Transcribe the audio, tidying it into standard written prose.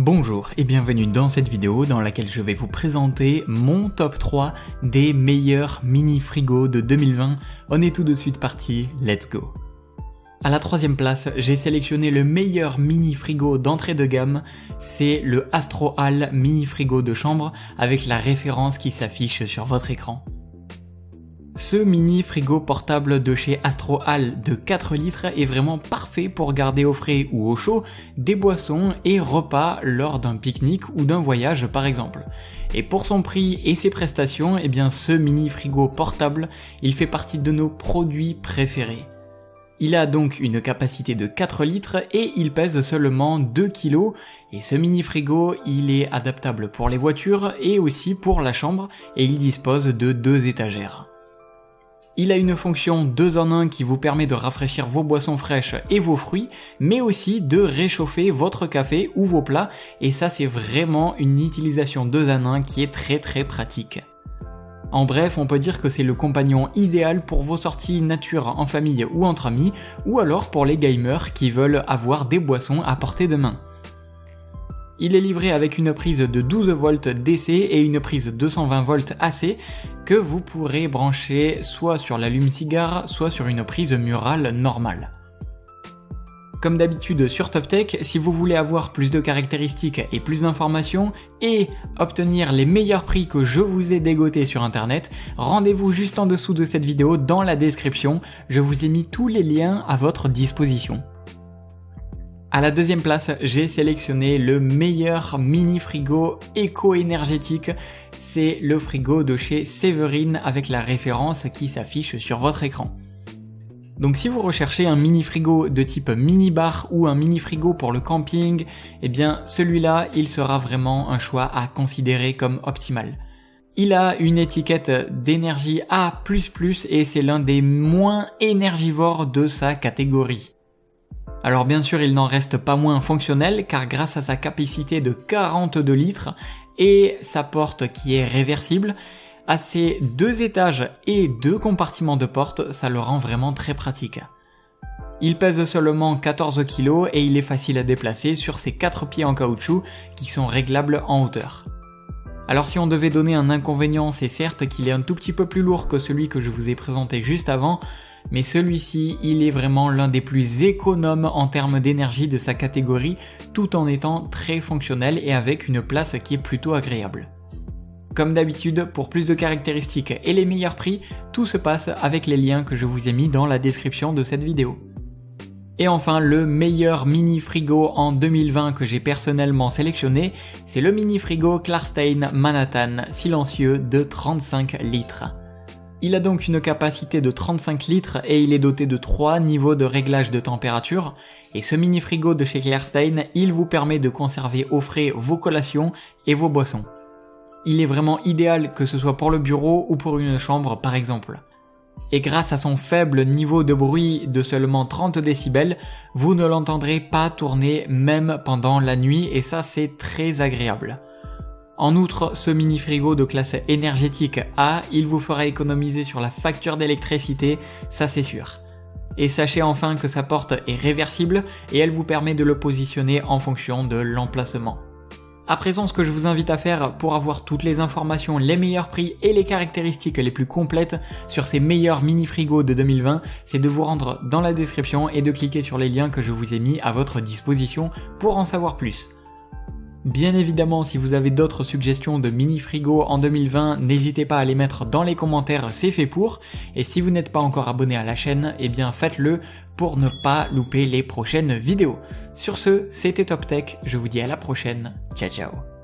Bonjour et bienvenue dans cette vidéo dans laquelle je vais vous présenter mon top 3 des meilleurs mini frigos de 2020. On est tout de suite parti, let's go. À la troisième place, j'ai sélectionné le meilleur mini frigo d'entrée de gamme, c'est le Astrohal mini frigo de chambre avec la référence qui s'affiche sur votre écran. Ce mini frigo portable de chez Astrohal de 4 litres est vraiment parfait pour garder au frais ou au chaud des boissons et repas lors d'un pique-nique ou d'un voyage par exemple. Et pour son prix et ses prestations, eh bien ce mini frigo portable, il fait partie de nos produits préférés. Il a donc une capacité de 4 litres et il pèse seulement 2 kg et ce mini frigo il est adaptable pour les voitures et aussi pour la chambre et il dispose de 2 étagères. Il a une fonction 2 en 1 qui vous permet de rafraîchir vos boissons fraîches et vos fruits, mais aussi de réchauffer votre café ou vos plats, et ça c'est vraiment une utilisation 2 en 1 qui est très pratique. En bref, on peut dire que c'est le compagnon idéal pour vos sorties nature en famille ou entre amis, ou alors pour les gamers qui veulent avoir des boissons à portée de main. Il est livré avec une prise de 12 volts DC et une prise 220 volts AC que vous pourrez brancher soit sur l'allume-cigare, soit sur une prise murale normale. Comme d'habitude sur TopTech, si vous voulez avoir plus de caractéristiques et plus d'informations et obtenir les meilleurs prix que je vous ai dégotés sur internet, rendez-vous juste en dessous de cette vidéo dans la description, je vous ai mis tous les liens à votre disposition. À la deuxième place, j'ai sélectionné le meilleur mini frigo éco-énergétique, c'est le frigo de chez Séverine avec la référence qui s'affiche sur votre écran. Donc si vous recherchez un mini frigo de type mini bar ou un mini frigo pour le camping, eh bien celui-là il sera vraiment un choix à considérer comme optimal. Il a une étiquette d'énergie A++ et c'est l'un des moins énergivores de sa catégorie. Alors bien sûr il n'en reste pas moins fonctionnel car grâce à sa capacité de 42 litres et sa porte qui est réversible, à ses 2 étages et 2 compartiments de porte, ça le rend vraiment très pratique. Il pèse seulement 14 kg et il est facile à déplacer sur ses 4 pieds en caoutchouc qui sont réglables en hauteur. Alors si on devait donner un inconvénient, c'est certes qu'il est un tout petit peu plus lourd que celui que je vous ai présenté juste avant, mais celui-ci, il est vraiment l'un des plus économes en termes d'énergie de sa catégorie, tout en étant très fonctionnel et avec une place qui est plutôt agréable. Comme d'habitude, pour plus de caractéristiques et les meilleurs prix, tout se passe avec les liens que je vous ai mis dans la description de cette vidéo. Et enfin, le meilleur mini frigo en 2020 que j'ai personnellement sélectionné, c'est le mini frigo Klarstein Manhattan silencieux de 35 litres. Il a donc une capacité de 35 litres et il est doté de 3 niveaux de réglage de température. Et ce mini frigo de chez Klarstein, il vous permet de conserver au frais vos collations et vos boissons. Il est vraiment idéal que ce soit pour le bureau ou pour une chambre par exemple. Et grâce à son faible niveau de bruit de seulement 30 décibels, vous ne l'entendrez pas tourner même pendant la nuit et ça c'est très agréable. En outre, ce mini frigo de classe énergétique A, il vous fera économiser sur la facture d'électricité, ça c'est sûr. Et sachez enfin que sa porte est réversible et elle vous permet de le positionner en fonction de l'emplacement. À présent, ce que je vous invite à faire pour avoir toutes les informations, les meilleurs prix et les caractéristiques les plus complètes sur ces meilleurs mini frigos de 2020, c'est de vous rendre dans la description et de cliquer sur les liens que je vous ai mis à votre disposition pour en savoir plus. Bien évidemment, si vous avez d'autres suggestions de mini frigo en 2020, n'hésitez pas à les mettre dans les commentaires, c'est fait pour. Et si vous n'êtes pas encore abonné à la chaîne, eh bien faites-le pour ne pas louper les prochaines vidéos. Sur ce, c'était TopTech, je vous dis à la prochaine, ciao ciao.